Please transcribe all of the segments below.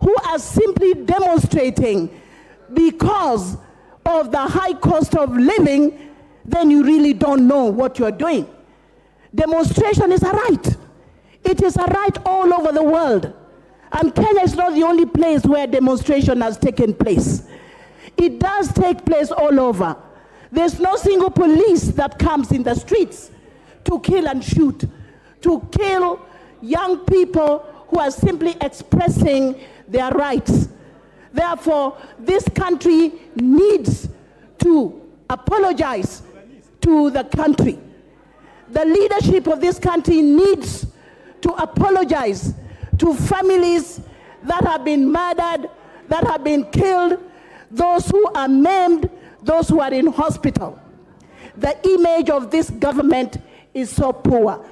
who are simply demonstrating because of the high cost of living, then you really don't know what you're doing. Demonstration is a right. It is a right all over the world. And Kenya is not the only place where demonstration has taken place. It does take place all over. There's no single police that comes in the streets to kill and shoot, to kill young people who are simply expressing their rights. Therefore, this country needs to apologize to the country. The leadership of this country needs to apologize to families that have been murdered, that have been killed, those who are maimed, those who are in hospital. The image of this government is so poor,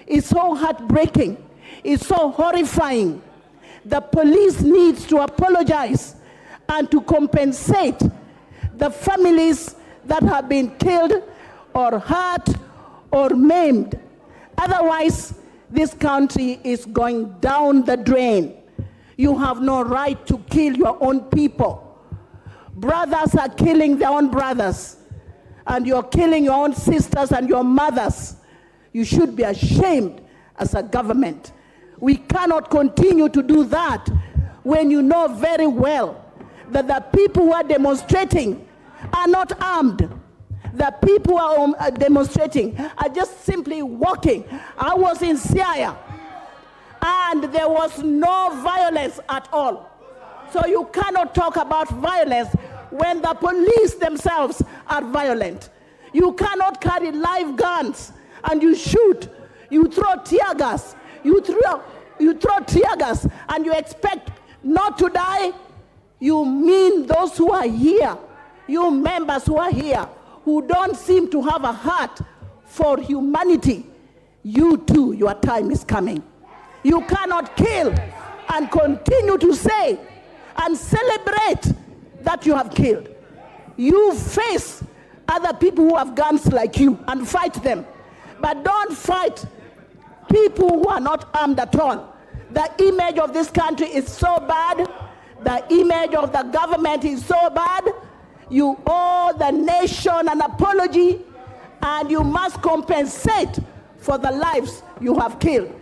it's so heartbreaking, it's so horrifying. The police needs to apologize and to compensate the families that have been killed or hurt or maimed. Otherwise, this country is going down the drain. You have no right to kill your own people. Brothers are killing their own brothers, and you're killing your own sisters and your mothers. You should be ashamed as a government. We cannot continue to do that when you know very well that the people who are demonstrating are not armed. The people who are demonstrating are just simply walking. I was in Siaya, and there was no violence at all. So you cannot talk about violence when the police themselves are violent. You cannot carry live guns and you shoot, you throw tear gas, you throw tear gas and you expect not to die. You mean those who are here, you members who are here, who don't seem to have a heart for humanity, you too, your time is coming. You cannot kill and continue to say and celebrate that you have killed. You face other people who have guns like you and fight them. But don't fight people who are not armed at all. The image of this country is so bad. The image of the government is so bad. You owe the nation an apology, and you must compensate for the lives you have killed.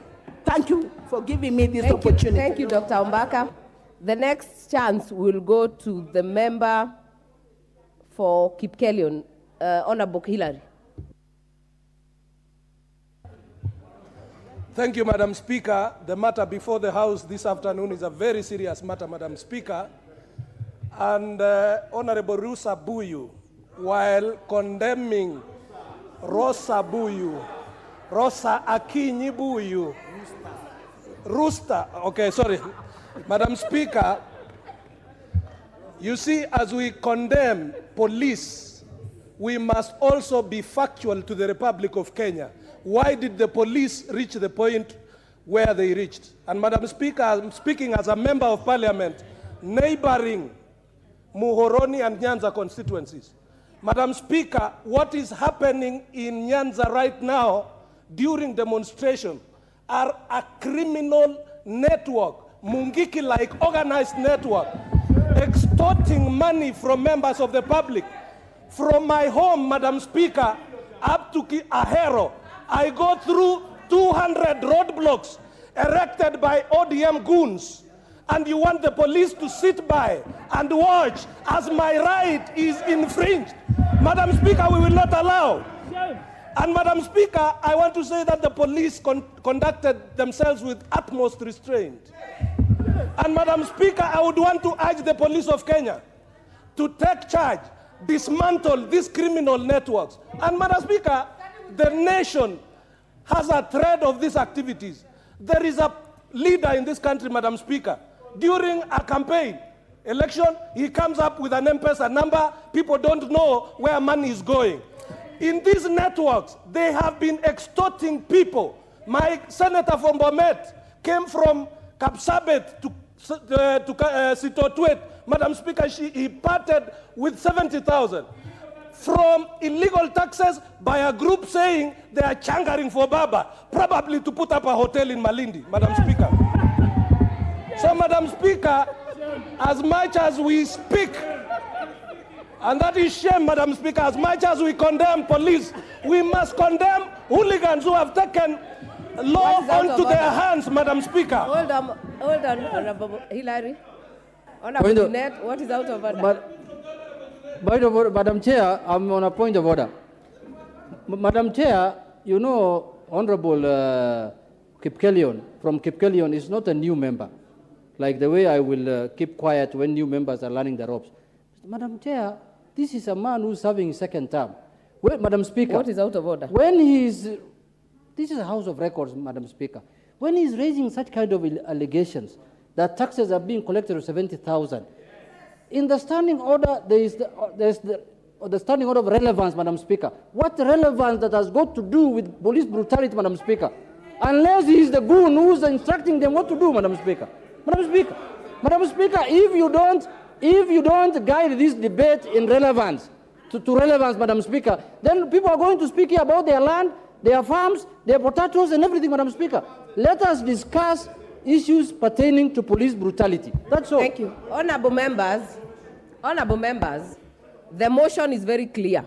Thank you for giving me this opportunity. Thank you, Dr. Ombaka. The next chance will go to the member for Kipkelion, Honorable Hillary. Thank you, Madam Speaker. The matter before the House this afternoon is a very serious matter, Madam Speaker. And Honorable Rosa Buyu, while condemning Rosa Buyu, Rosa Akinyi Buyu, Rooster, okay, sorry. Madam Speaker, you see, as we condemn police, we must also be factual to the Republic of Kenya. Why did the police reach the point where they reached? And Madam Speaker, I'm speaking as a member of Parliament, neighboring Muhoroni and Nyanza constituencies. Madam Speaker, what is happening in Nyanza right now during demonstration are a criminal network, Mungiki-like organized network, extorting money from members of the public. From my home, Madam Speaker, up to Ahero, I go through 200 roadblocks erected by ODM goons. And you want the police to sit by and watch as my right is infringed. Madam Speaker, we will not allow. And Madam Speaker, I want to say that the police conducted themselves with utmost restraint. And Madam Speaker, I would want to urge the police of Kenya to take charge, dismantle these criminal networks. And Madam Speaker, the nation has a thread of these activities. There is a leader in this country, Madam Speaker. During a campaign election, he comes up with an M-Pesa number. People don't know where money is going. In these networks, they have been extorting people. My senator from Bomet came from Kapsabet to Sitotwet. Madam Speaker, he parted with 70,000 from illegal taxes by a group saying they are changering for Baba, probably to put up a hotel in Malindi, Madam Speaker. So, Madam Speaker, as much as we speak, and that is shame, Madam Speaker, as much as we condemn police, we must condemn hooligans who have taken law onto their hands, Madam Speaker. Hold on, Honorable Hillary. Honorable Jeanette, what is out of order? Madam Chair, I'm on a point of order. Madam Chair, you know, Honorable Kipkelion from Kipkelion is not a new member, like the way I will keep quiet when new members are learning the ropes. Madam Chair, this is a man who's serving his second term. Well, Madam Speaker. What is out of order? When he's, this is a House of Records, Madam Speaker. When he's raising such kind of allegations that taxes are being collected of 70,000, in the standing order, there's the standing order of relevance, Madam Speaker. What relevance that has got to do with police brutality, Madam Speaker? Unless he is the goon who's instructing them what to do, Madam Speaker. Madam Speaker, Madam Speaker, if you don't guide this debate in relevance, to relevance, Madam Speaker, then people are going to speak here about their land, their farms, their potatoes and everything, Madam Speaker. Let us discuss issues pertaining to police brutality. That's all. Thank you. Honorable members, the motion is very clear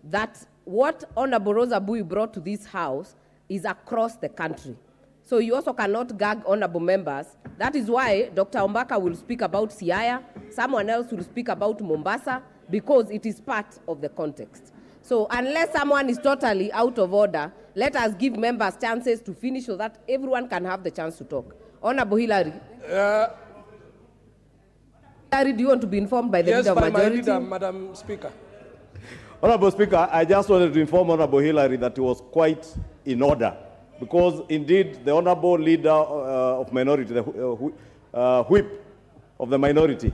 that what Honorable Rosa Bui brought to this House is across the country. So you also cannot gag honorable members. That is why Dr. Ombaka will speak about Siaya, someone else will speak about Mombasa, because it is part of the context. So unless someone is totally out of order, let us give members chances to finish so that everyone can have the chance to talk. Honorable Hillary. Hillary, do you want to be informed by the leader of majority? Yes, by my leader, Madam Speaker. Honorable Speaker, I just wanted to inform Honorable Hillary that it was quite in order, because indeed the Honorable Leader of Minority, the whip of the minority,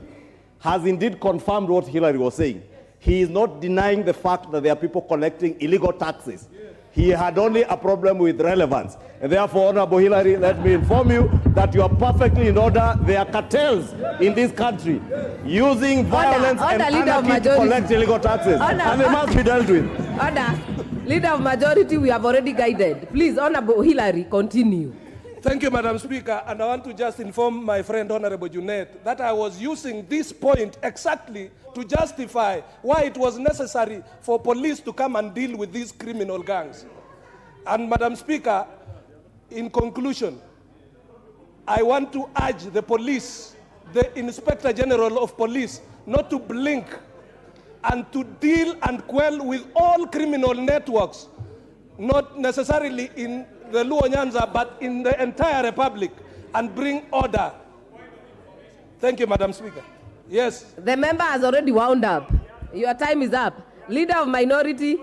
has indeed confirmed what Hillary was saying. He is not denying the fact that there are people collecting illegal taxes. He had only a problem with relevance. And therefore, Honorable Hillary, let me inform you that you are perfectly in order. There are cartels in this country using violence and anarchy to collect illegal taxes. And they must be dealt with. Order. Leader of majority, we have already guided. Please, Honorable Hillary, continue. Thank you, Madam Speaker. And I want to just inform my friend, Honorable Jeanette, that I was using this point exactly to justify why it was necessary for police to come and deal with these criminal gangs. And Madam Speaker, in conclusion, I want to urge the police, the Inspector General of Police, not to blink and to deal and quell with all criminal networks, not necessarily in the Luo Nyanza, but in the entire Republic, and bring order. Thank you, Madam Speaker. Yes. The member has already wound up. Your time is up. Leader of minority.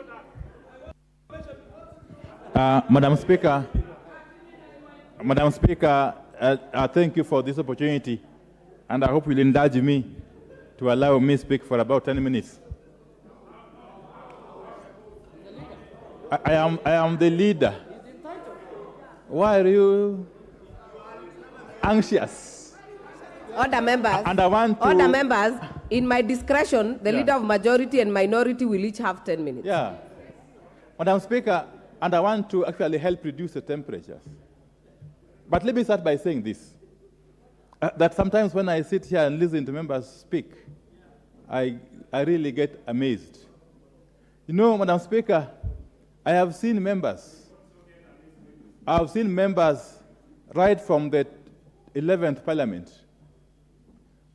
Madam Speaker, I thank you for this opportunity, and I hope you'll indulge me to allow me to speak for about 10 minutes. I am the leader. Why are you anxious? Order members. And I want to... Order members. In my discretion, the leader of majority and minority will each have 10 minutes. Yeah. Madam Speaker, and I want to actually help reduce the temperatures. But let me start by saying this. That sometimes when I sit here and listen to members speak, I really get amazed. You know, Madam Speaker, I have seen members right from the 11th Parliament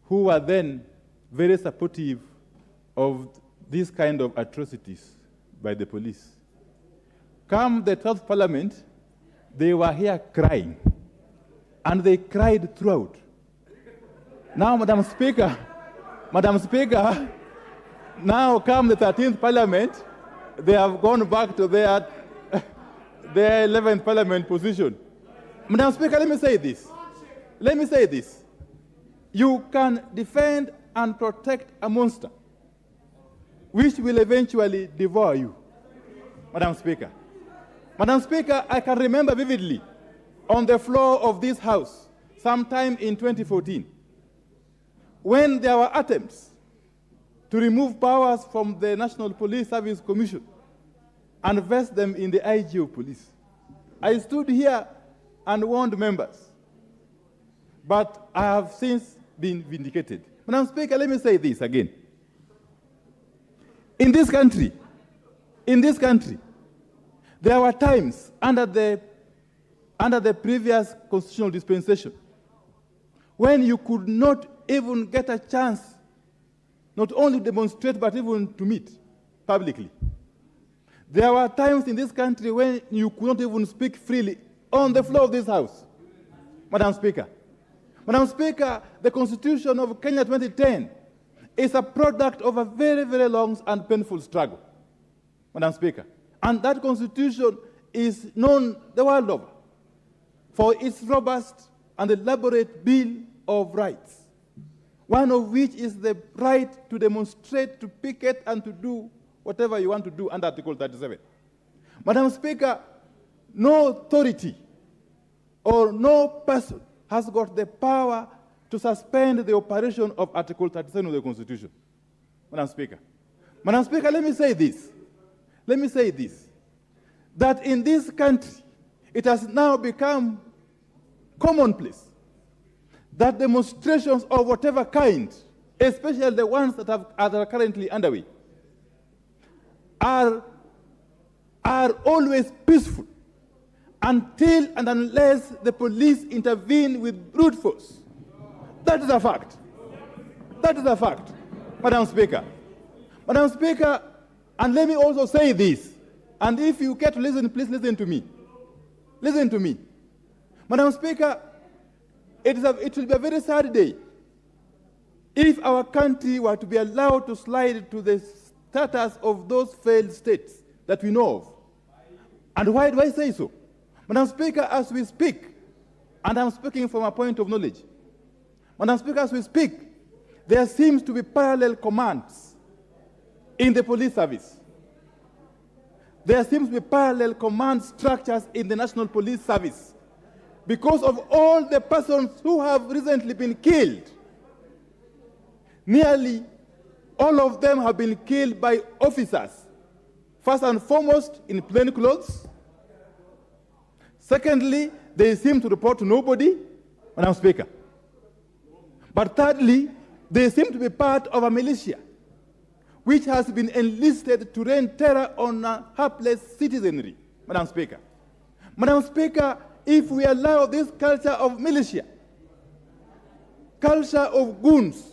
who were then very supportive of these kind of atrocities by the police. Come the 12th Parliament, they were here crying, and they cried throughout. Now, Madam Speaker, now come the 13th Parliament, they have gone back to their 11th Parliament position. Madam Speaker, let me say this. You can defend and protect a monster which will eventually devour you. Madam Speaker, I can remember vividly on the floor of this House sometime in 2014 when there were attempts to remove powers from the National Police Service Commission and vest them in the IG of police. I stood here and warned members, but I have since been vindicated. Madam Speaker, let me say this again. In this country, there were times under the previous constitutional dispensation when you could not even get a chance not only to demonstrate but even to meet publicly. There were times in this country when you could not even speak freely on the floor of this House. Madam Speaker. Madam Speaker, the Constitution of Kenya 2010 is a product of a very, very long and painful struggle. Madam Speaker. And that Constitution is known the world over for its robust and elaborate Bill of Rights, one of which is the right to demonstrate, to picket, and to do whatever you want to do under Article 37. Madam Speaker, no authority or no person has got the power to suspend the operation of Article 37 of the Constitution. Madam Speaker. Madam Speaker, let me say this, that in this country, it has now become commonplace that demonstrations of whatever kind, especially the ones that are currently underway, are always peaceful until and unless the police intervene with brute force. That is a fact. That is a fact, Madam Speaker. Madam Speaker, and let me also say this, and if you care to listen, please listen to me. Listen to me. Madam Speaker, it will be a very sad day if our country were to be allowed to slide to the status of those failed states that we know of. And why do I say so? Madam Speaker, as we speak, and I'm speaking from a point of knowledge, Madam Speaker, as we speak, there seems to be parallel commands in the police service. There seems to be parallel command structures in the National Police Service because of all the persons who have recently been killed. Nearly all of them have been killed by officers, first and foremost in plain clothes. Secondly, they seem to report to nobody, Madam Speaker. But thirdly, they seem to be part of a militia which has been enlisted to rain terror on a helpless citizenry, Madam Speaker. Madam Speaker, if we allow this culture of militia, culture of goons,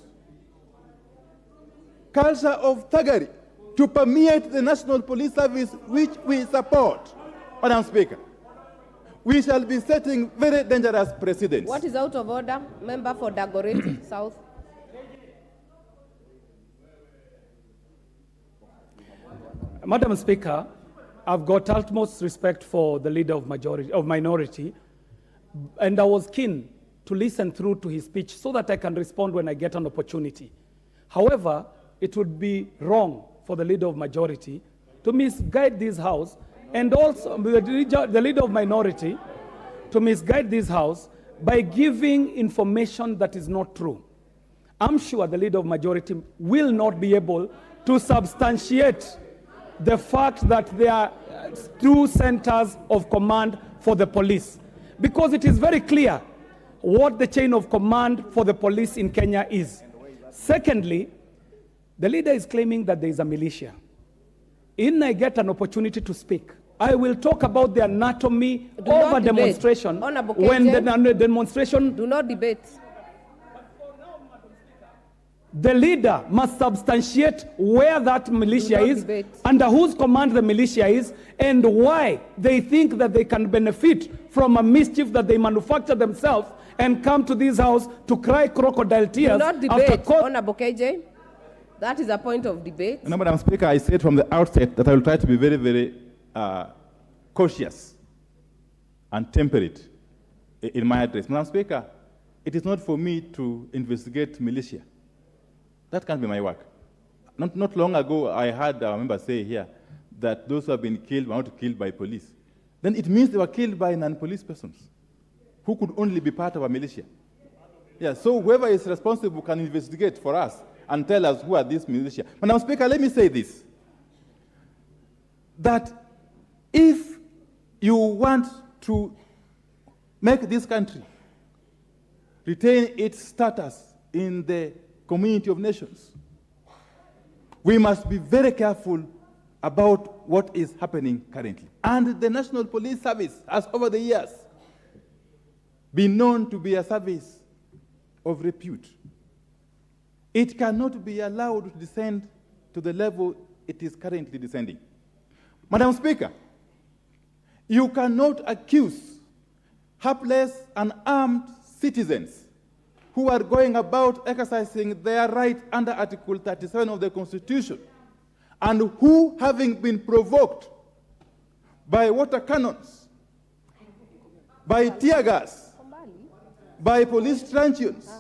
culture of thuggery to permeate the National Police Service, which we support, Madam Speaker, we shall be setting very dangerous precedents. What is out of order? Member for Dagoretti South. Madam Speaker, I've got utmost respect for the leader of minority, and I was keen to listen through to his speech so that I can respond when I get an opportunity. However, it would be wrong for the leader of majority to misguide this House, and also the leader of minority to misguide this House by giving information that is not true. I'm sure the leader of majority will not be able to substantiate the fact that there are two centers of command for the police, because it is very clear what the chain of command for the police in Kenya is. Secondly, the leader is claiming that there is a militia. In I get an opportunity to speak, I will talk about the anatomy of a demonstration. When the demonstration... Do not debate. The leader must substantiate where that militia is, under whose command the militia is, and why they think that they can benefit from a mischief that they manufacture themselves and come to this House to cry crocodile tears. Do not debate, Honorable KJ. That is a point of debate. No, Madam Speaker, I said from the outset that I will try to be very, very cautious and temperate in my address. Madam Speaker, it is not for me to investigate militia. That can't be my work. Not long ago, I heard a member say here that those who have been killed were not killed by police. Then it means they were killed by non-police persons who could only be part of a militia. Yeah, so whoever is responsible can investigate for us and tell us who are these militia. Madam Speaker, let me say this, that if you want to make this country retain its status in the community of nations. We must be very careful about what is happening currently. And the National Police Service has, over the years, been known to be a service of repute. It cannot be allowed to descend to the level it is currently descending. Madam Speaker, you cannot accuse helpless and armed citizens who are going about exercising their right under Article 37 of the Constitution and who, having been provoked by water cannons, by tear gas, by police truncheons,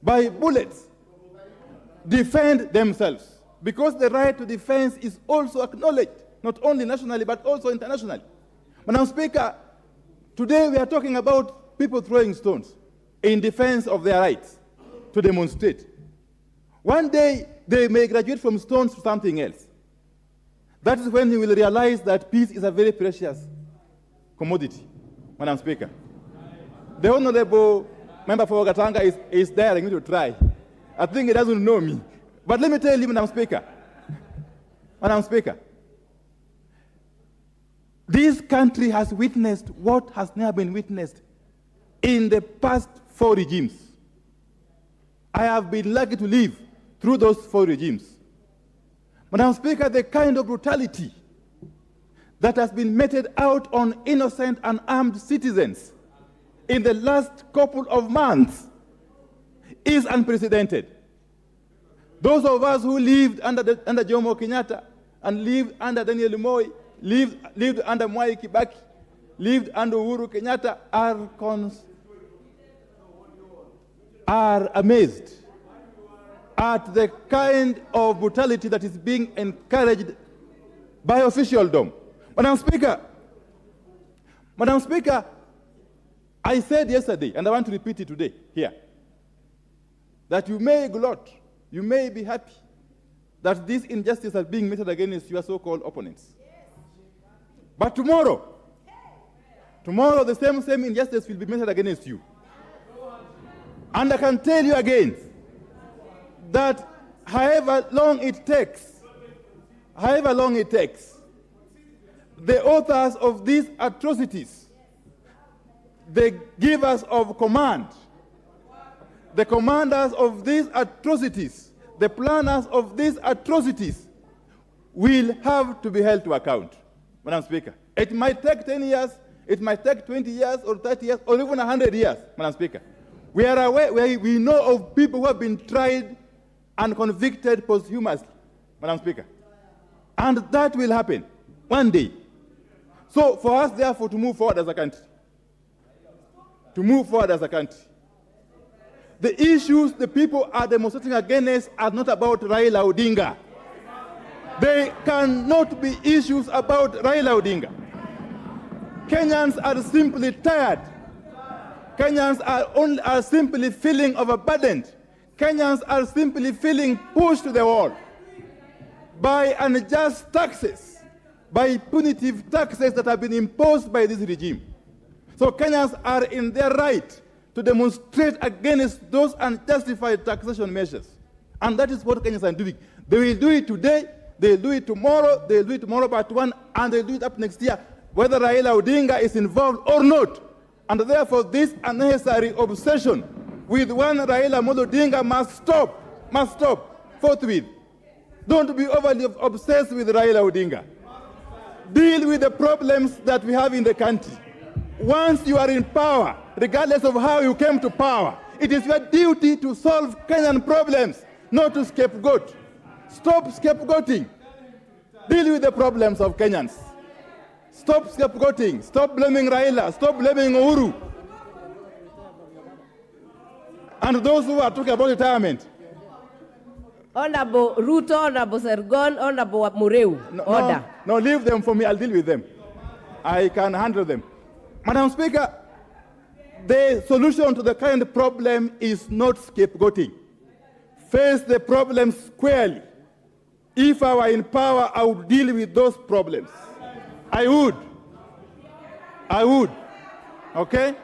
by bullets, defend themselves. Because the right to defense is also acknowledged, not only nationally, but also internationally. Madam Speaker, today we are talking about people throwing stones in defense of their rights to demonstrate. One day, they may graduate from stones to something else. That is when you will realize that peace is a very precious commodity, Madam Speaker. The Honorable Member for Gatanga is daring me to try. I think he doesn't know me. But let me tell you, Madam Speaker, this country has witnessed what has never been witnessed in the past 4 regimes. I have been lucky to live through those 4 regimes. Madam Speaker, the kind of brutality that has been meted out on innocent and armed citizens in the last couple of months is unprecedented. Those of us who lived under Jomo Kenyatta and lived under Daniel Moi, lived under Mwai Kibaki, lived under Uhuru Kenyatta are amazed at the kind of brutality that is being encouraged by officialdom. Madam Speaker, I said yesterday, and I want to repeat it today here, that you may gloat, you may be happy that this injustice is being meted against your so-called opponents. But tomorrow, the same injustice will be meted against you. And I can tell you again that however long it takes, the authors of these atrocities, the givers of command, the commanders of these atrocities, the planners of these atrocities will have to be held to account, Madam Speaker. It might take 10 years, it might take 20 years or 30 years or even 100 years, Madam Speaker. We are aware, we know of people who have been tried and convicted posthumously, Madam Speaker. And that will happen one day. So for us, therefore, to move forward as a country, the issues the people are demonstrating against are not about Raila Odinga. They cannot be issues about Raila Odinga. Kenyans are simply tired. Kenyans are simply feeling overburdened. Kenyans are simply feeling pushed to the wall by unjust taxes, by punitive taxes that have been imposed by this regime. So Kenyans are in their right to demonstrate against those unjustified taxation measures. And that is what Kenyans are doing. They will do it today, they will do it tomorrow, they will do it tomorrow part 1, and they will do it up next year, whether Raila Odinga is involved or not. And therefore, this unnecessary obsession with one Raila Odinga must stop forthwith. Don't be overly obsessed with Raila Odinga. Deal with the problems that we have in the country. Once you are in power, regardless of how you came to power, it is your duty to solve Kenyan problems, not to scapegoat. Stop scapegoating. Deal with the problems of Kenyans. Stop scapegoating. Stop blaming Raila. Stop blaming Uhuru. And those who are talking about retirement. Honorable Ruto, Honorable Sergon, Honorable Mureu. Order. No, leave them for me. I'll deal with them. I can handle them. Madam Speaker, the solution to the current problem is not scapegoating. Face the problem squarely. If I were in power, I would deal with those problems. I would. Okay?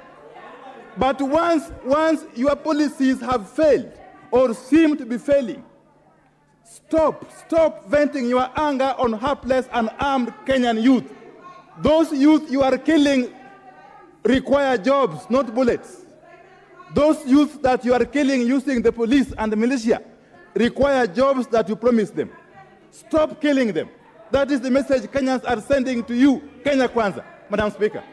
But once your policies have failed or seem to be failing, stop venting your anger on helpless and armed Kenyan youth. Those youth you are killing require jobs, not bullets. Those youth that you are killing using the police and the militia require jobs that you promised them. Stop killing them. That is the message Kenyans are sending to you, Kenya Kwanza, Madam Speaker.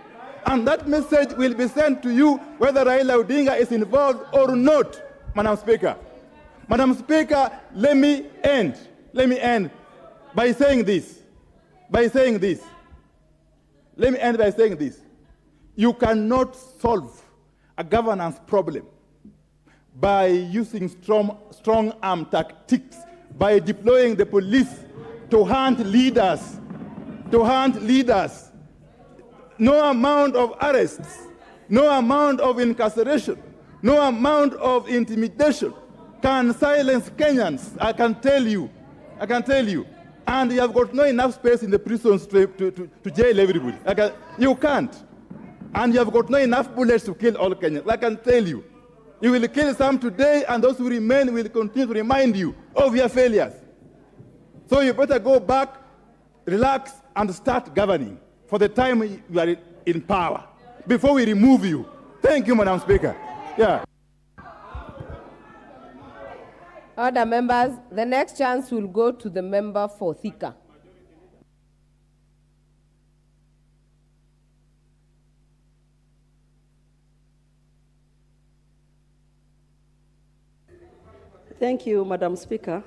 And that message will be sent to you whether Raila Odinga is involved or not, Madam Speaker. Madam Speaker, let me end by saying this. Let me end by saying this. You cannot solve a governance problem by using strong arm tactics, by deploying the police to hunt leaders. No amount of arrests, no amount of incarceration, no amount of intimidation can silence Kenyans, I can tell you. And you have got no enough space in the prisons to jail everybody. You can't. And you have got no enough bullets to kill all Kenyans. I can tell you. You will kill some today, and those who remain will continue to remind you of your failures. So you better go back, relax, and start governing for the time you are in power, before we remove you. Thank you, Madam Speaker. Yeah. Other members, the next chance will go to the member for Thika. Thank you, Madam Speaker.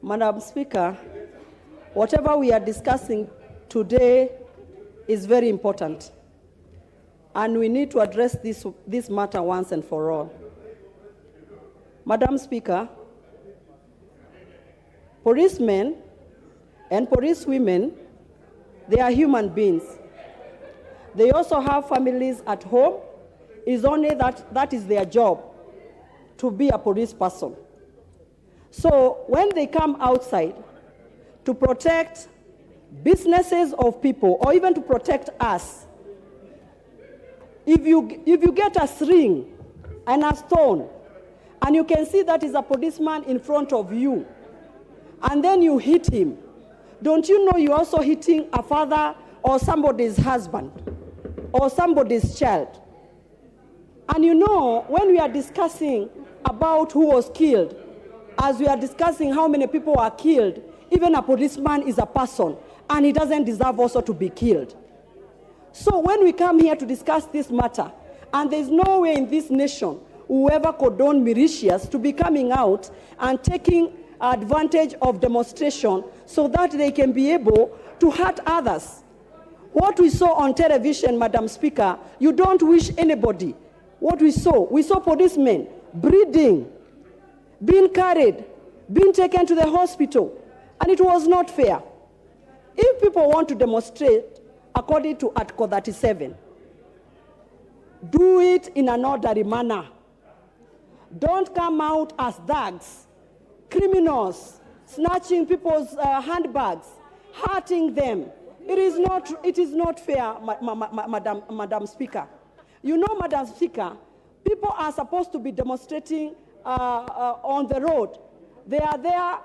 Madam Speaker, whatever we are discussing today is very important, and we need to address this matter once and for all. Madam Speaker, policemen and policewomen, they are human beings. They also have families at home. It's only that is their job, to be a police person. So when they come outside to protect businesses of people, or even to protect us, if you get a sling and a stone, and you can see that is a policeman in front of you, and then you hit him, don't you know you're also hitting a father or somebody's husband or somebody's child? And you know, when we are discussing about who was killed, as we are discussing how many people are killed, even a policeman is a person, and he doesn't deserve also to be killed. So when we come here to discuss this matter, and there's no way in this nation whoever condone militias to be coming out and taking advantage of demonstration so that they can be able to hurt others. What we saw on television, Madam Speaker, you don't wish anybody. What we saw policemen bleeding, being carried, being taken to the hospital, and it was not fair. If people want to demonstrate according to Article 37, do it in an orderly manner. Don't come out as thugs, criminals, snatching people's handbags, hurting them. It is not fair, Madam Speaker. You know, Madam Speaker, people are supposed to be demonstrating on the road. They are there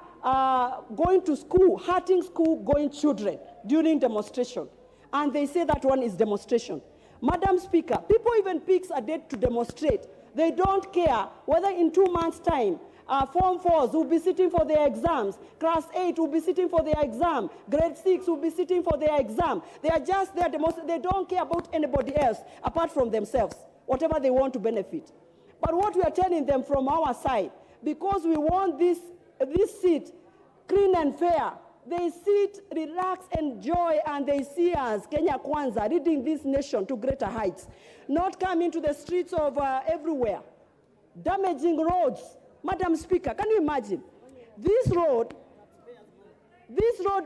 going to school, hurting school-going children during demonstration. And they say that one is demonstration. Madam Speaker, people even pick a date to demonstrate. They don't care whether in 2 months' time, Form 4s will be sitting for their exams, Class 8 will be sitting for their exam, Grade 6 will be sitting for their exam. They are just there demonstrating. They don't care about anybody else apart from themselves, whatever they want to benefit. But what we are telling them from our side, because we want this seat clean and fair, they sit, relax, enjoy, and they see us, Kenya Kwanza, leading this nation to greater heights, not coming to the streets of everywhere, damaging roads. Madam Speaker, can you imagine? This road,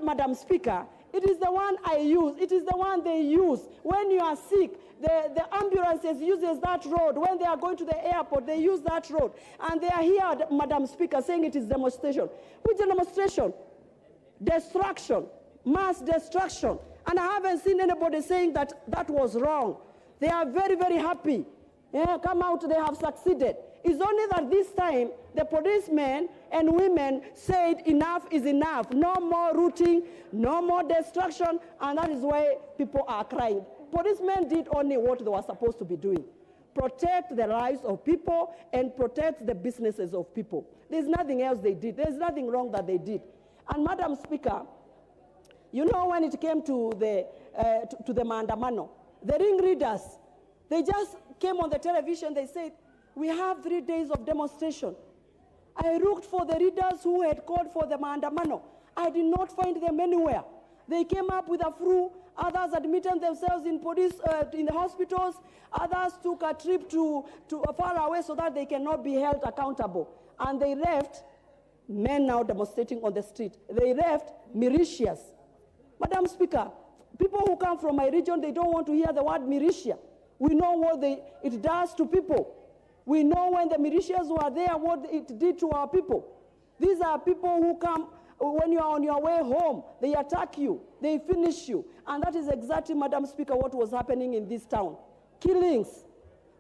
Madam Speaker, it is the one I use. It is the one they use. When you are sick, the ambulances uses that road. When they are going to the airport, they use that road. And they are here, Madam Speaker, saying it is demonstration. Which demonstration? Destruction, mass destruction. And I haven't seen anybody saying that that was wrong. They are very, very happy come out, they have succeeded. It's only that this time the policemen and women said enough is enough. No more looting, no more destruction, and that is why people are crying. Policemen did only what they were supposed to be doing. Protect the lives of people and protect the businesses of people. There's nothing else they did. There's nothing wrong that they did. And Madam Speaker, you know, when it came to the maandamano, the ringleaders, they just came on the television, they said, we have 3 days of demonstration. I looked for the leaders who had called for the maandamano. I did not find them anywhere. They came up with a flu, others admitted themselves in police, in the hospitals, others took a trip to far away so that they cannot be held accountable. And they left men now demonstrating on the street. They left militias. Madam Speaker, people who come from my region, they don't want to hear the word militia. We know what it does to people. We know when the militias were there, what it did to our people. These are people who come, when you are on your way home, they attack you, they finish you. And that is exactly, Madam Speaker, what was happening in this town. Killings,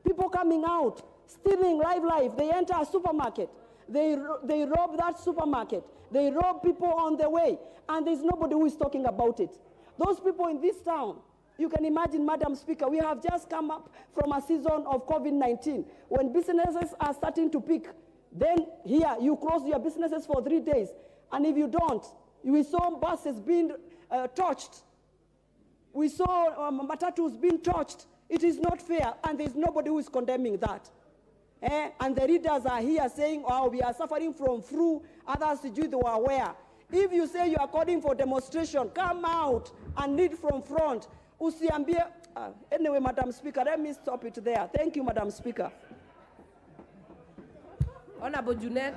people coming out, stealing life. They enter a supermarket. They rob that supermarket. They rob people on the way. And there's nobody who is talking about it. Those people in this town, you can imagine, Madam Speaker, we have just come up from a season of COVID-19. When businesses are starting to pick, then here you close your businesses for 3 days. And if you don't, we saw buses being torched. We saw matatus being torched. It is not fair, and there's nobody who is condemning that. And the leaders are here saying, oh, we are suffering from flu, others they were aware. If you say you are calling for demonstration, come out and lead from front. Anyway, Madam Speaker, let me stop it there. Thank you, Madam Speaker. Honorable Junet,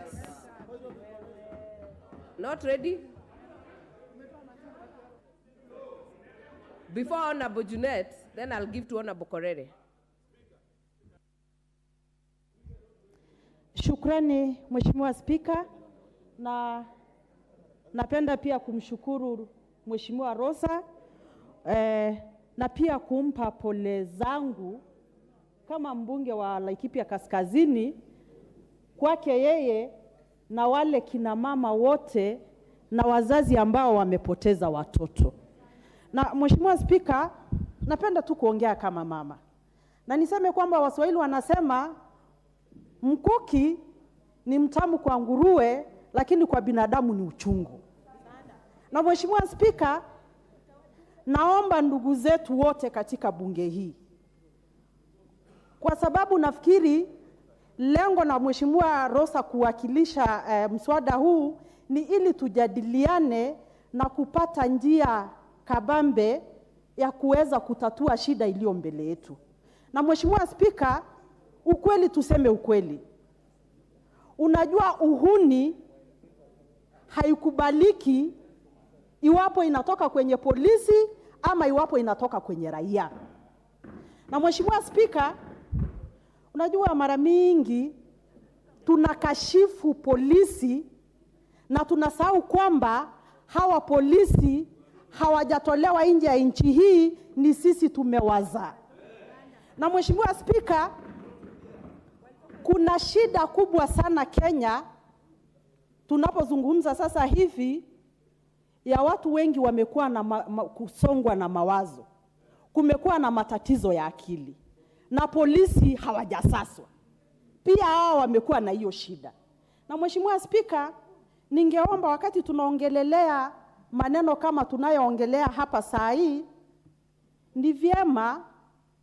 not ready? Before Honorable Junet, then I'll give to Honorable Korere. Shukrani Mheshimiwa Spika, na napenda pia kumshukuru Mheshimiwa Rosa na pia kumpa pole zangu kama mbunge wa Laikipia Kaskazini kwake yeye na wale kina mama wote na wazazi ambao wamepoteza watoto. Na Mheshimiwa Spika, napenda tu kuongea kama mama. Na niseme kwamba Waswahili wanasema mkuki ni mtamu kwa nguruwe, lakini kwa binadamu ni uchungu. Na Mheshimiwa Spika, naomba ndugu zetu wote katika bunge hii, kwa sababu nafikiri lengo la Mheshimiwa Rosa kuwakilisha mswada huu ni ili tujadiliane na kupata njia kabambe ya kuweza kutatua shida iliyo mbele yetu. Na Mheshimiwa Spika, ukweli tuseme ukweli. Unajua uhuni haikubaliki iwapo inatoka kwenye polisi ama iwapo inatoka kwenye raia. Na Mheshimiwa Spika, unajua mara mingi tunakashifu polisi na tunasahau kwamba hawa polisi hawajatolewa nje ya nchi hii, ni sisi tumewazaa. Na Mheshimiwa Spika, kuna shida kubwa sana Kenya tunapozungumza sasa hivi ya watu wengi wamekuwa na kusongwa na mawazo. Kumekuwa na matatizo ya akili. Na polisi hawajasaswa. Pia hao wamekuwa na hiyo shida. Na Mheshimiwa Spika, ningeomba wakati tunaongelelea maneno kama tunayoongelea hapa saa hii, ni vyema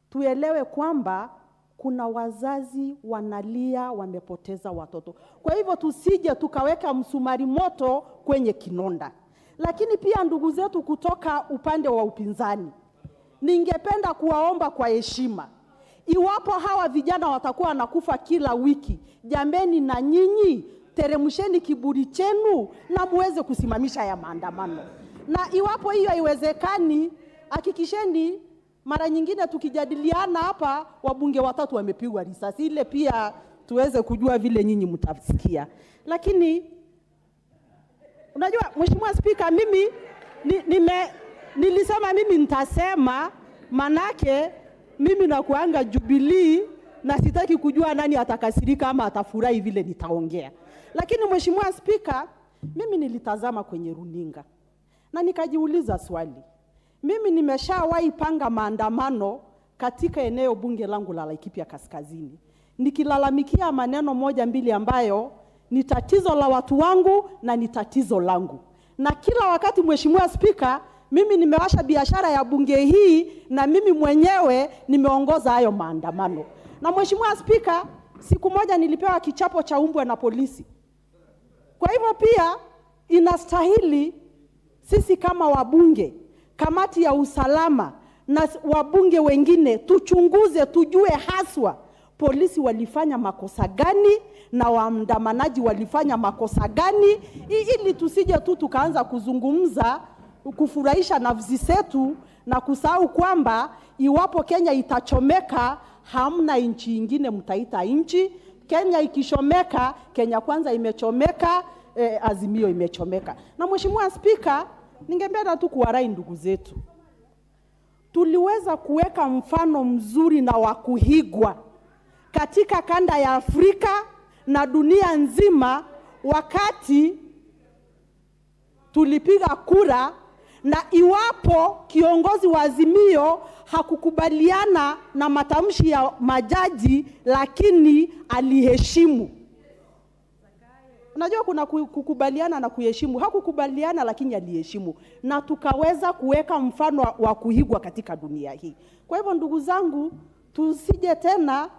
tuelewe kwamba kuna wazazi wanalia wamepoteza watoto. Kwa hivyo tusije tukaweka msumari moto kwenye kinonda. Lakini pia ndugu zetu kutoka upande wa upinzani, ningependa kuwaomba kwa heshima, iwapo hawa vijana watakuwa wanakufa kila wiki, jambeni na nyinyi teremsheni kiburi chenu na muweze kusimamisha ya maandamano. Na iwapo hiyo haiwezekani, hakikisheni mara nyingine tukijadiliana hapa wabunge 3 wamepigwa risasi, ile pia tuweze kujua vile nyinyi mtasikia. Lakini unajua Mheshimiwa Spika, mimi nilisema mimi nitasema, manake mimi na kuanga Jubilee na sitaki kujua nani atakasirika ama atafurahi vile nitaongea. Lakini Mheshimiwa Spika, mimi nilitazama kwenye runinga na nikajiuliza swali. Mimi nimeshawahi panga maandamano katika eneo bunge langu la Laikipia Kaskazini, nikilalamikia maneno moja mbili ambayo ni tatizo la watu wangu na ni tatizo langu. Na kila wakati Mheshimiwa Spika, mimi nimewasha biashara ya bunge hii na mimi mwenyewe nimeongoza hayo maandamano. Na Mheshimiwa Spika, siku moja nilipewa kichapo cha umbwa na polisi. Kwa hivyo pia inastahili sisi kama wabunge, kamati ya usalama na wabunge wengine tuchunguze, tujue haswa polisi walifanya makosa gani na waandamanaji walifanya makosa gani, ili tusije tu tukaanza kuzungumza kufurahisha nafsi zetu na kusahau kwamba iwapo Kenya itachomeka, hamna nchi nyingine mtaita nchi. Kenya ikishomeka, Kenya kwanza imechomeka, Azimio imechomeka. Na Mheshimiwa Spika, ningependa tu kuwarai ndugu zetu, tuliweza kuweka mfano mzuri na wa kuigwa katika kanda ya Afrika na dunia nzima wakati tulipiga kura, na iwapo kiongozi wa Azimio hakukubaliana na matamshi ya majaji lakini aliheshimu. Unajua kuna kukubaliana na kuheshimu. Hakukubaliana lakini aliheshimu, na tukaweza kuweka mfano wa kuigwa katika dunia hii. Kwa hivyo ndugu zangu, tusije tena,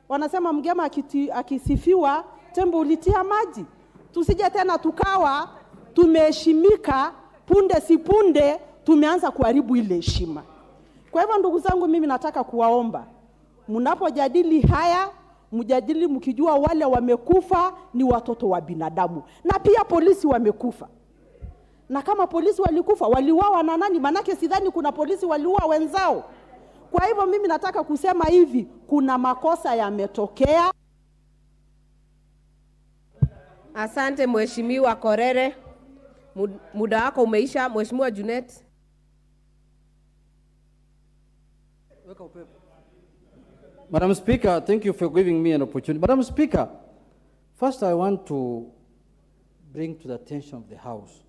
wanasema mgema akisifiwa tembo ulitia maji. Tusije tena tukawa tumeheshimika, punde si punde tumeanza kuharibu ile heshima. Kwa hivyo ndugu zangu, mimi nataka kuwaomba, mnapojadili haya, mjadili mkijua wale wamekufa ni watoto wa binadamu, na pia polisi wamekufa. Na kama polisi walikufa, waliuawa na nani? Manake sidhani kuna polisi waliua wenzao. Kwa hivyo mimi nataka kusema hivi, kuna makosa yametokea. Asante Mheshimiwa Korere. Muda wako umeisha. Mheshimiwa Junet. Madam Speaker, thank you for giving me an opportunity. Madam Speaker, first I want to bring to the attention of the House.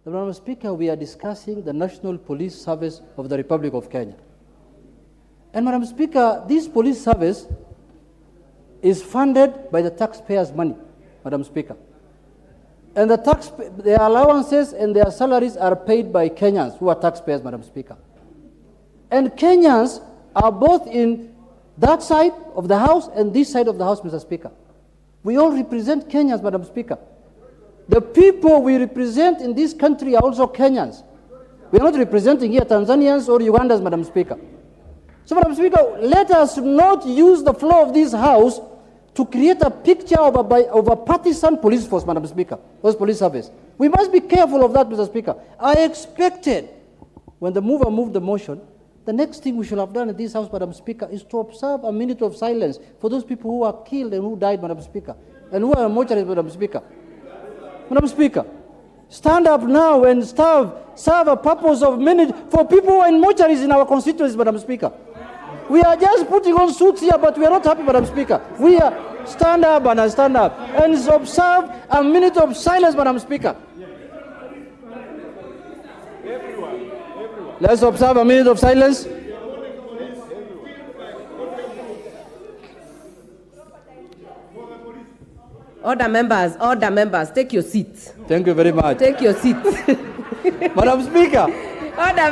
Madam Speaker, we are discussing the National Police Service of the Republic of Kenya. And Madam Speaker, this police service is funded by the taxpayers' money, Madam Speaker. And their allowances and their salaries are paid by Kenyans who are taxpayers, Madam Speaker. And Kenyans are both in that side of the House and this side of the House, Mr. Speaker. We all represent Kenyans, Madam Speaker. The people we represent in this country are also Kenyans. We are not representing here Tanzanians or Ugandans, Madam Speaker. So, Madam Speaker, let us not use the floor of this House to create a picture of a partisan police force, Madam Speaker, or police service. We must be careful of that, Mr. Speaker. I expected, when the mover moved the motion, the next thing we should have done in this House, Madam Speaker, is to observe a minute of silence for those people who were killed and who died, Madam Speaker, and who are mortuaries, Madam Speaker. Madam Speaker, stand up now and serve a purpose of minute for people who are in mortuaries in our constituencies, Madam Speaker. We are just putting on suits here, but we are not happy, Madam Speaker. We are stand up and observe a minute of silence, Madam Speaker. Let's observe a minute of silence. Order members, take your seats. Thank you very much. Take your seats. Madam Speaker. Order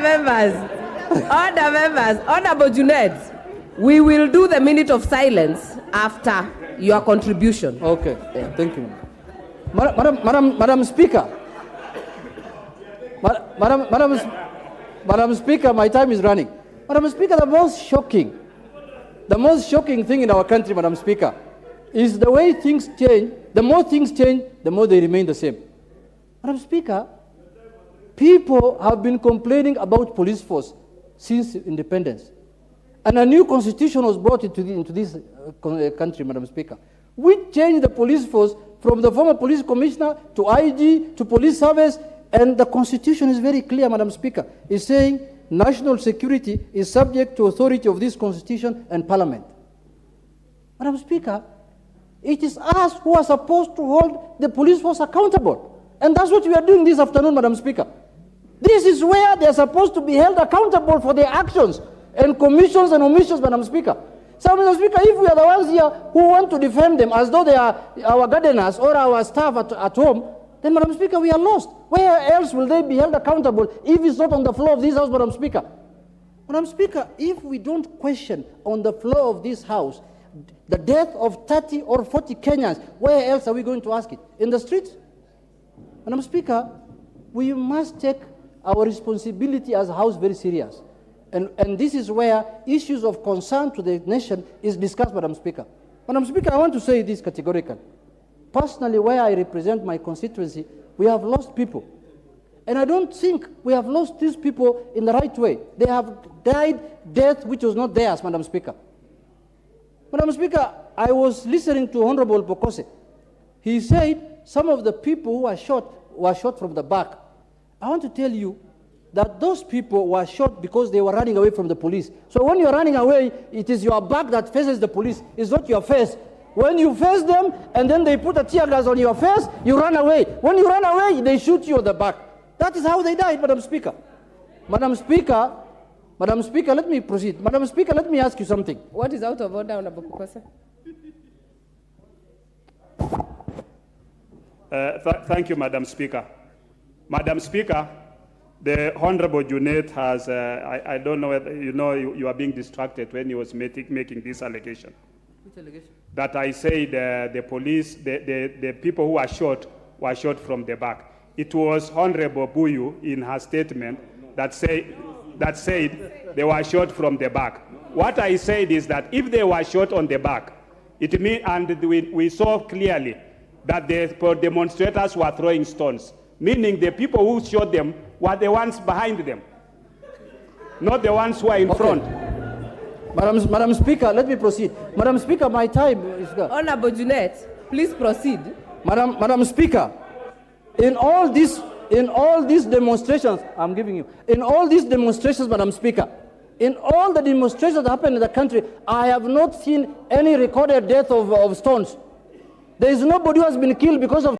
members, Honorable Junet, we will do the minute of silence after your contribution. Okay, thank you. Madam Speaker. Madam Speaker, my time is running. Madam Speaker, the most shocking thing in our country, Madam Speaker, is the way things change. The more things change, the more they remain the same. Madam Speaker, people have been complaining about police force since independence. And a new constitution was brought into this country, Madam Speaker. We changed the police force from the former police commissioner to IG to police service. And the constitution is very clear, Madam Speaker. It's saying national security is subject to authority of this constitution and parliament. Madam Speaker, it is us who are supposed to hold the police force accountable. And that's what we are doing this afternoon, Madam Speaker. This is where they are supposed to be held accountable for their actions and commissions and omissions, Madam Speaker. So, Madam Speaker, if we are the ones here who want to defend them as though they are our gardeners or our staff at home, then, Madam Speaker, we are lost. Where else will they be held accountable if it's not on the floor of this House, Madam Speaker? Madam Speaker, if we don't question on the floor of this House the death of 30 or 40 Kenyans, where else are we going to ask it? In the streets? Madam Speaker, we must take our responsibility as a House very serious. And this is where issues of concern to the nation is discussed, Madam Speaker. Madam Speaker, I want to say this categorically. Personally, where I represent my constituency, we have lost people. And I don't think we have lost these people in the right way. They have died death which was not theirs, Madam Speaker. Madam Speaker, I was listening to Honorable Bokose. He said some of the people who were shot from the back. I want to tell you that those people were shot because they were running away from the police. So when you're running away, it is your back that faces the police. It's not your face. When you face them and then they put a tear gas on your face, you run away. When you run away, they shoot you on the back. That is how they died, Madam Speaker. Madam Speaker, let me proceed. Madam Speaker, let me ask you something. What is out of order, Honorable Bokose? Thank you, Madam Speaker. Madam Speaker, the Honorable Junet has, I don't know whether you know you are being distracted when he was making this allegation. Which allegation? That I said the police, the people who were shot from the back. It was Honorable Buyu in her statement that said they were shot from the back. What I said is that if they were shot on the back, it means, and we saw clearly that the demonstrators were throwing stones, meaning the people who shot them were the ones behind them, not the ones who are in front. Madam Speaker, let me proceed. Madam Speaker, my time is gone. Honorable Junet, please proceed. Madam Speaker, in all these demonstrations, I'm giving you, in all these demonstrations, Madam Speaker, in all the demonstrations that happen in the country, I have not seen any recorded death of stones. There is nobody who has been killed because of